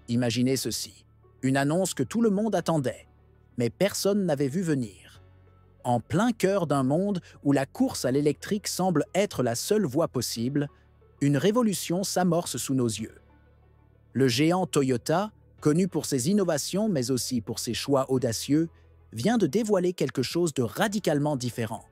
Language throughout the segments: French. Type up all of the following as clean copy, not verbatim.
Imaginez ceci, une annonce que tout le monde attendait, mais personne n'avait vu venir. En plein cœur d'un monde où la course à l'électrique semble être la seule voie possible, une révolution s'amorce sous nos yeux. Le géant Toyota, connu pour ses innovations mais aussi pour ses choix audacieux, vient de dévoiler quelque chose de radicalement différent.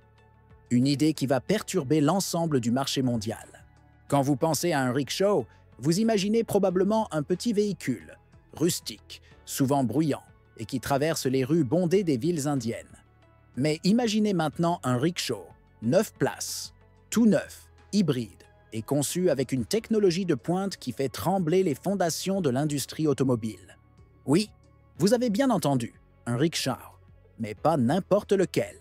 Une idée qui va perturber l'ensemble du marché mondial. Quand vous pensez à un rickshaw, vous imaginez probablement un petit véhicule, rustique, souvent bruyant, et qui traverse les rues bondées des villes indiennes. Mais imaginez maintenant un rickshaw, 9 places, tout neuf, hybride, et conçu avec une technologie de pointe qui fait trembler les fondations de l'industrie automobile. Oui, vous avez bien entendu, un rickshaw, mais pas n'importe lequel.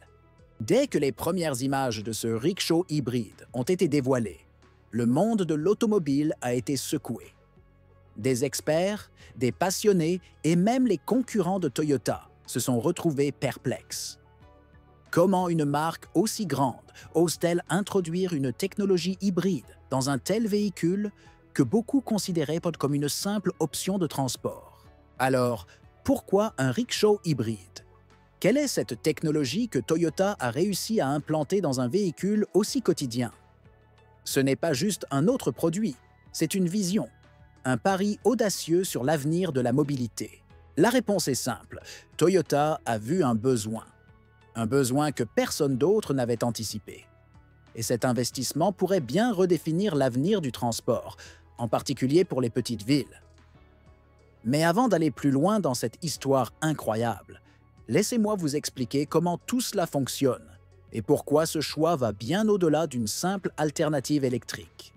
Dès que les premières images de ce rickshaw hybride ont été dévoilées, le monde de l'automobile a été secoué. Des experts, des passionnés et même les concurrents de Toyota se sont retrouvés perplexes. Comment une marque aussi grande ose-t-elle introduire une technologie hybride dans un tel véhicule que beaucoup considéraient comme une simple option de transport? Alors, pourquoi un rickshaw hybride? Quelle est cette technologie que Toyota a réussi à implanter dans un véhicule aussi quotidien? Ce n'est pas juste un autre produit, c'est une vision, un pari audacieux sur l'avenir de la mobilité. La réponse est simple, Toyota a vu un besoin que personne d'autre n'avait anticipé. Et cet investissement pourrait bien redéfinir l'avenir du transport, en particulier pour les petites villes. Mais avant d'aller plus loin dans cette histoire incroyable, laissez-moi vous expliquer comment tout cela fonctionne et pourquoi ce choix va bien au-delà d'une simple alternative électrique.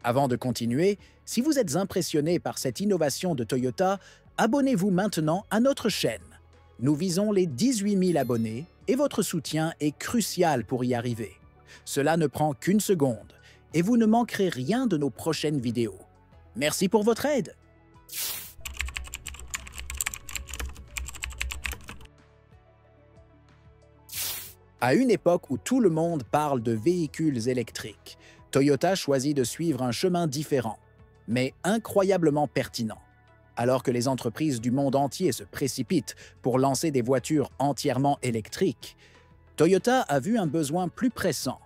Avant de continuer, si vous êtes impressionné par cette innovation de Toyota, abonnez-vous maintenant à notre chaîne. Nous visons les 18 000 abonnés et votre soutien est crucial pour y arriver. Cela ne prend qu'une seconde et vous ne manquerez rien de nos prochaines vidéos. Merci pour votre aide! À une époque où tout le monde parle de véhicules électriques, Toyota choisit de suivre un chemin différent, mais incroyablement pertinent. Alors que les entreprises du monde entier se précipitent pour lancer des voitures entièrement électriques, Toyota a vu un besoin plus pressant,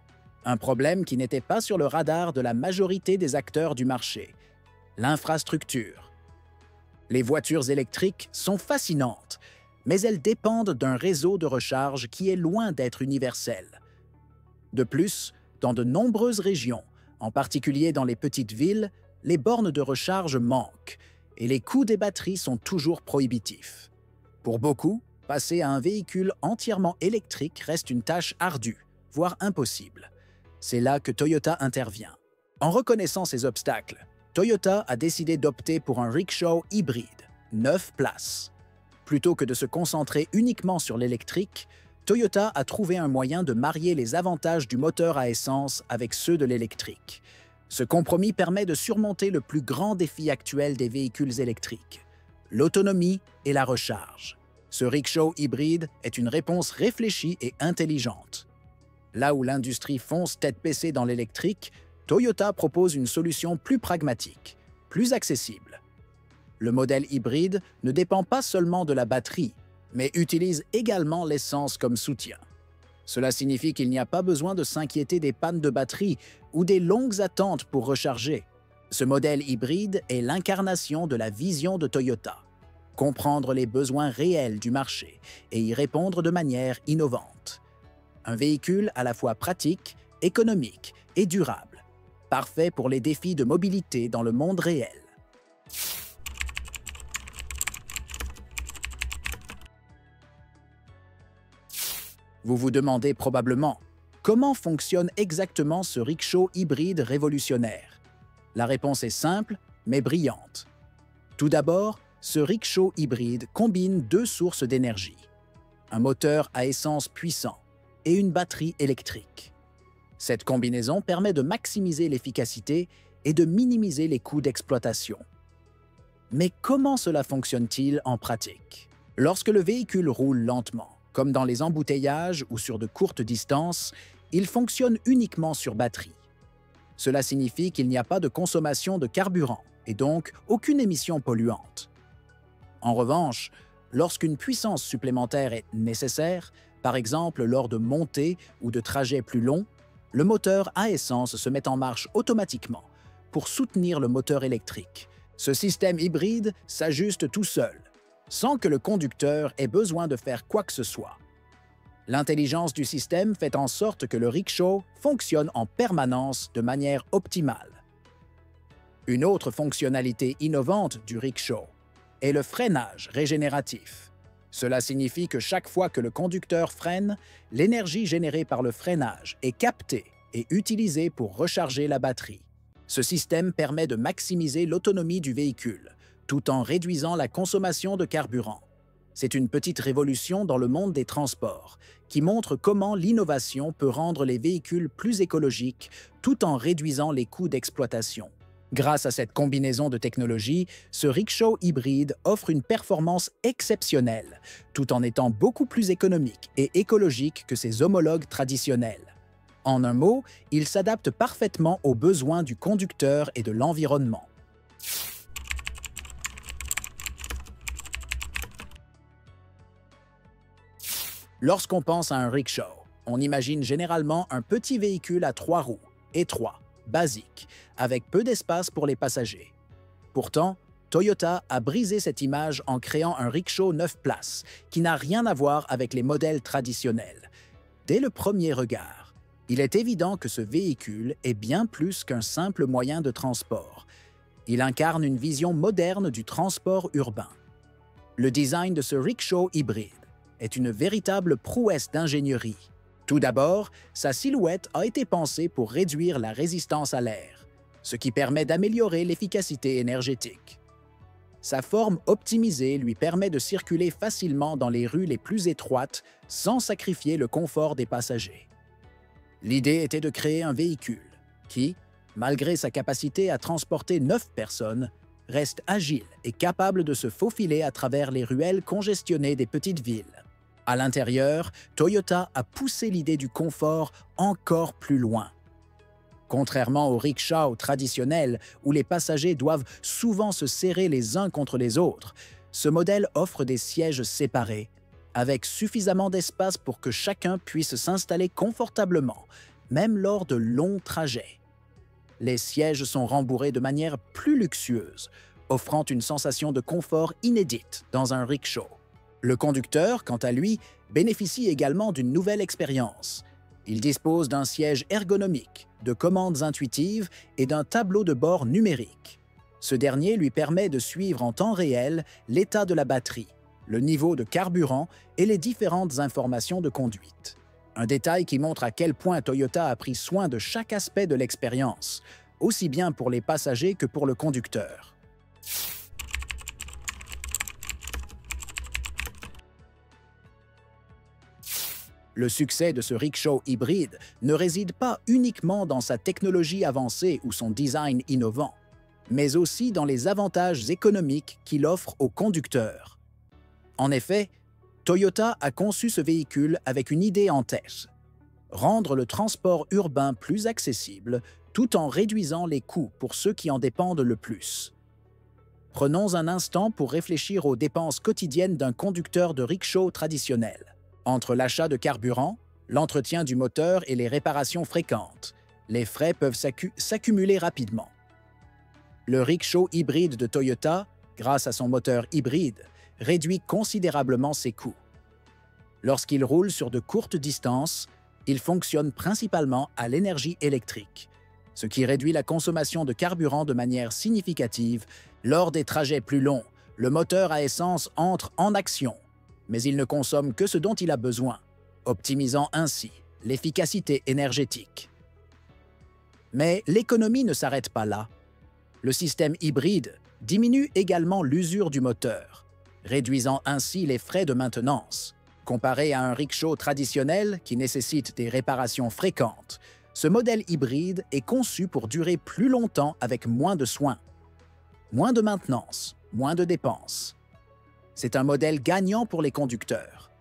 un problème qui n'était pas sur le radar de la majorité des acteurs du marché, l'infrastructure. Les voitures électriques sont fascinantes, mais elles dépendent d'un réseau de recharge qui est loin d'être universel. De plus, dans de nombreuses régions, en particulier dans les petites villes, les bornes de recharge manquent et les coûts des batteries sont toujours prohibitifs. Pour beaucoup, passer à un véhicule entièrement électrique reste une tâche ardue, voire impossible. C'est là que Toyota intervient. En reconnaissant ces obstacles, Toyota a décidé d'opter pour un rickshaw hybride, 9 places. Plutôt que de se concentrer uniquement sur l'électrique, Toyota a trouvé un moyen de marier les avantages du moteur à essence avec ceux de l'électrique. Ce compromis permet de surmonter le plus grand défi actuel des véhicules électriques, l'autonomie et la recharge. Ce rickshaw hybride est une réponse réfléchie et intelligente. Là où l'industrie fonce tête baissée dans l'électrique, Toyota propose une solution plus pragmatique, plus accessible. Le modèle hybride ne dépend pas seulement de la batterie, mais utilise également l'essence comme soutien. Cela signifie qu'il n'y a pas besoin de s'inquiéter des pannes de batterie ou des longues attentes pour recharger. Ce modèle hybride est l'incarnation de la vision de Toyota. Comprendre les besoins réels du marché et y répondre de manière innovante. Un véhicule à la fois pratique, économique et durable, parfait pour les défis de mobilité dans le monde réel. Vous vous demandez probablement, comment fonctionne exactement ce rickshaw hybride révolutionnaire? La réponse est simple, mais brillante. Tout d'abord, ce rickshaw hybride combine deux sources d'énergie, un moteur à essence puissant et une batterie électrique. Cette combinaison permet de maximiser l'efficacité et de minimiser les coûts d'exploitation. Mais comment cela fonctionne-t-il en pratique? Lorsque le véhicule roule lentement, comme dans les embouteillages ou sur de courtes distances, il fonctionne uniquement sur batterie. Cela signifie qu'il n'y a pas de consommation de carburant et donc aucune émission polluante. En revanche, lorsqu'une puissance supplémentaire est nécessaire, par exemple lors de montées ou de trajets plus longs, le moteur à essence se met en marche automatiquement pour soutenir le moteur électrique. Ce système hybride s'ajuste tout seul, sans que le conducteur ait besoin de faire quoi que ce soit. L'intelligence du système fait en sorte que le rickshaw fonctionne en permanence de manière optimale. Une autre fonctionnalité innovante du rickshaw est le freinage régénératif. Cela signifie que chaque fois que le conducteur freine, l'énergie générée par le freinage est captée et utilisée pour recharger la batterie. Ce système permet de maximiser l'autonomie du véhicule, tout en réduisant la consommation de carburant. C'est une petite révolution dans le monde des transports, qui montre comment l'innovation peut rendre les véhicules plus écologiques tout en réduisant les coûts d'exploitation. Grâce à cette combinaison de technologies, ce rickshaw hybride offre une performance exceptionnelle, tout en étant beaucoup plus économique et écologique que ses homologues traditionnels. En un mot, il s'adapte parfaitement aux besoins du conducteur et de l'environnement. Lorsqu'on pense à un rickshaw, on imagine généralement un petit véhicule à 3 roues, étroit, basique, avec peu d'espace pour les passagers. Pourtant, Toyota a brisé cette image en créant un rickshaw 9 places, qui n'a rien à voir avec les modèles traditionnels. Dès le premier regard, il est évident que ce véhicule est bien plus qu'un simple moyen de transport. Il incarne une vision moderne du transport urbain. Le design de ce rickshaw hybride est une véritable prouesse d'ingénierie. Tout d'abord, sa silhouette a été pensée pour réduire la résistance à l'air, ce qui permet d'améliorer l'efficacité énergétique. Sa forme optimisée lui permet de circuler facilement dans les rues les plus étroites sans sacrifier le confort des passagers. L'idée était de créer un véhicule qui, malgré sa capacité à transporter 9 personnes, reste agile et capable de se faufiler à travers les ruelles congestionnées des petites villes. À l'intérieur, Toyota a poussé l'idée du confort encore plus loin. Contrairement aux rickshaws traditionnels où les passagers doivent souvent se serrer les uns contre les autres, ce modèle offre des sièges séparés, avec suffisamment d'espace pour que chacun puisse s'installer confortablement, même lors de longs trajets. Les sièges sont rembourrés de manière plus luxueuse, offrant une sensation de confort inédite dans un rickshaw. Le conducteur, quant à lui, bénéficie également d'une nouvelle expérience. Il dispose d'un siège ergonomique, de commandes intuitives et d'un tableau de bord numérique. Ce dernier lui permet de suivre en temps réel l'état de la batterie, le niveau de carburant et les différentes informations de conduite. Un détail qui montre à quel point Toyota a pris soin de chaque aspect de l'expérience, aussi bien pour les passagers que pour le conducteur. Le succès de ce rickshaw hybride ne réside pas uniquement dans sa technologie avancée ou son design innovant, mais aussi dans les avantages économiques qu'il offre aux conducteurs. En effet, Toyota a conçu ce véhicule avec une idée en tête: rendre le transport urbain plus accessible tout en réduisant les coûts pour ceux qui en dépendent le plus. Prenons un instant pour réfléchir aux dépenses quotidiennes d'un conducteur de rickshaw traditionnel. Entre l'achat de carburant, l'entretien du moteur et les réparations fréquentes, les frais peuvent s'accumuler rapidement. Le rickshaw hybride de Toyota, grâce à son moteur hybride, réduit considérablement ses coûts. Lorsqu'il roule sur de courtes distances, il fonctionne principalement à l'énergie électrique, ce qui réduit la consommation de carburant de manière significative. Lors des trajets plus longs, le moteur à essence entre en action, mais il ne consomme que ce dont il a besoin, optimisant ainsi l'efficacité énergétique. Mais l'économie ne s'arrête pas là. Le système hybride diminue également l'usure du moteur, réduisant ainsi les frais de maintenance. Comparé à un rickshaw traditionnel qui nécessite des réparations fréquentes, ce modèle hybride est conçu pour durer plus longtemps avec moins de soins. Moins de maintenance, moins de dépenses. C'est un modèle gagnant pour les conducteurs.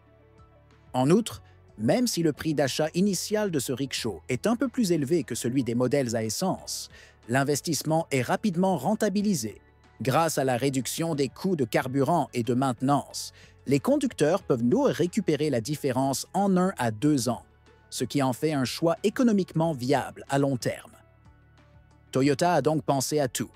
En outre, même si le prix d'achat initial de ce rickshaw est un peu plus élevé que celui des modèles à essence, l'investissement est rapidement rentabilisé Grâce à la réduction des coûts de carburant et de maintenance, les conducteurs peuvent nous récupérer la différence en 1 à 2 ans, ce qui en fait un choix économiquement viable à long terme. Toyota a donc pensé à tout.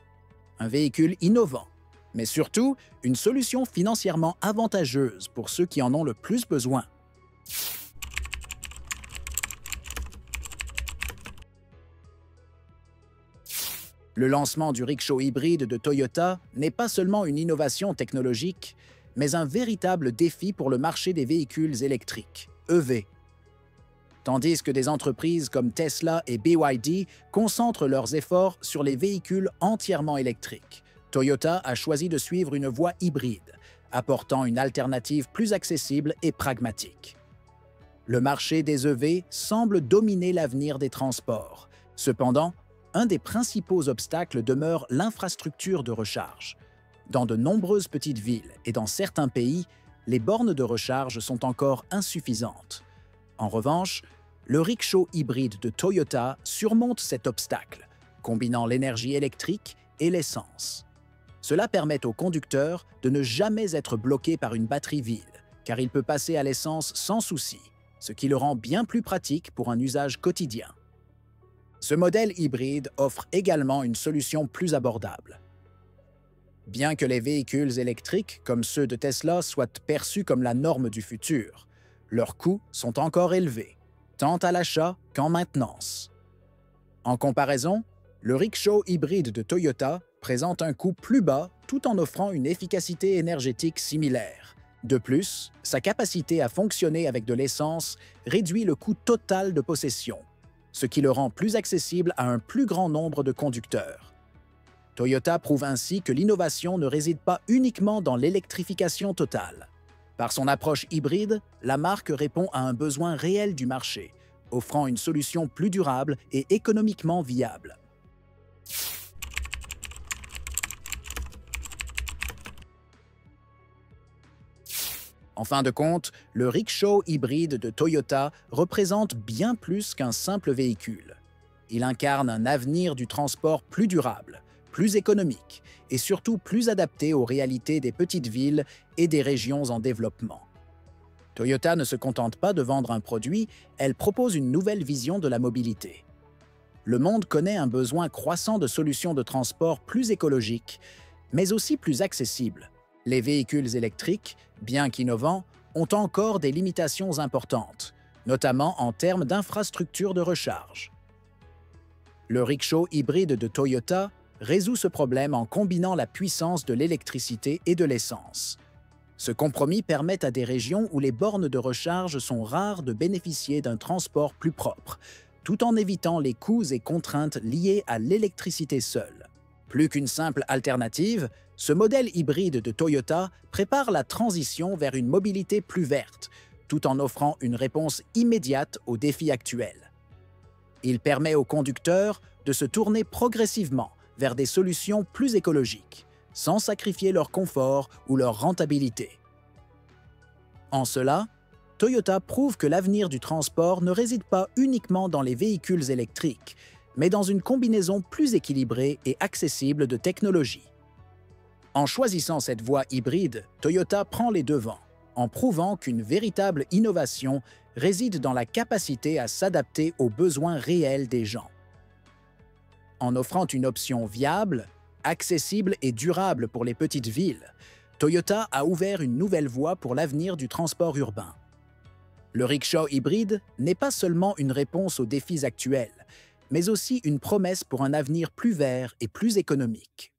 Un véhicule innovant, mais surtout une solution financièrement avantageuse pour ceux qui en ont le plus besoin. Le lancement du rickshaw hybride de Toyota n'est pas seulement une innovation technologique, mais un véritable défi pour le marché des véhicules électriques, EV. Tandis que des entreprises comme Tesla et BYD concentrent leurs efforts sur les véhicules entièrement électriques, Toyota a choisi de suivre une voie hybride, apportant une alternative plus accessible et pragmatique. Le marché des EV semble dominer l'avenir des transports. Cependant, un des principaux obstacles demeure l'infrastructure de recharge. Dans de nombreuses petites villes et dans certains pays, les bornes de recharge sont encore insuffisantes. En revanche, le rickshaw hybride de Toyota surmonte cet obstacle, combinant l'énergie électrique et l'essence. Cela permet au conducteur de ne jamais être bloqué par une batterie vide, car il peut passer à l'essence sans souci, ce qui le rend bien plus pratique pour un usage quotidien. Ce modèle hybride offre également une solution plus abordable. Bien que les véhicules électriques, comme ceux de Tesla, soient perçus comme la norme du futur, leurs coûts sont encore élevés, tant à l'achat qu'en maintenance. En comparaison, le rickshaw hybride de Toyota présente un coût plus bas tout en offrant une efficacité énergétique similaire. De plus, sa capacité à fonctionner avec de l'essence réduit le coût total de possession, ce qui le rend plus accessible à un plus grand nombre de conducteurs. Toyota prouve ainsi que l'innovation ne réside pas uniquement dans l'électrification totale. Par son approche hybride, la marque répond à un besoin réel du marché, offrant une solution plus durable et économiquement viable. En fin de compte, le rickshaw hybride de Toyota représente bien plus qu'un simple véhicule. Il incarne un avenir du transport plus durable, plus économique et surtout plus adapté aux réalités des petites villes et des régions en développement. Toyota ne se contente pas de vendre un produit, elle propose une nouvelle vision de la mobilité. Le monde connaît un besoin croissant de solutions de transport plus écologiques, mais aussi plus accessibles. Les véhicules électriques, bien qu'innovants, ont encore des limitations importantes, notamment en termes d'infrastructures de recharge. Le rickshaw hybride de Toyota résout ce problème en combinant la puissance de l'électricité et de l'essence. Ce compromis permet à des régions où les bornes de recharge sont rares de bénéficier d'un transport plus propre, tout en évitant les coûts et contraintes liées à l'électricité seule. Plus qu'une simple alternative, ce modèle hybride de Toyota prépare la transition vers une mobilité plus verte, tout en offrant une réponse immédiate aux défis actuels. Il permet aux conducteurs de se tourner progressivement vers des solutions plus écologiques, sans sacrifier leur confort ou leur rentabilité. En cela, Toyota prouve que l'avenir du transport ne réside pas uniquement dans les véhicules électriques, mais dans une combinaison plus équilibrée et accessible de technologies. En choisissant cette voie hybride, Toyota prend les devants, en prouvant qu'une véritable innovation réside dans la capacité à s'adapter aux besoins réels des gens. En offrant une option viable, accessible et durable pour les petites villes, Toyota a ouvert une nouvelle voie pour l'avenir du transport urbain. Le rickshaw hybride n'est pas seulement une réponse aux défis actuels, mais aussi une promesse pour un avenir plus vert et plus économique.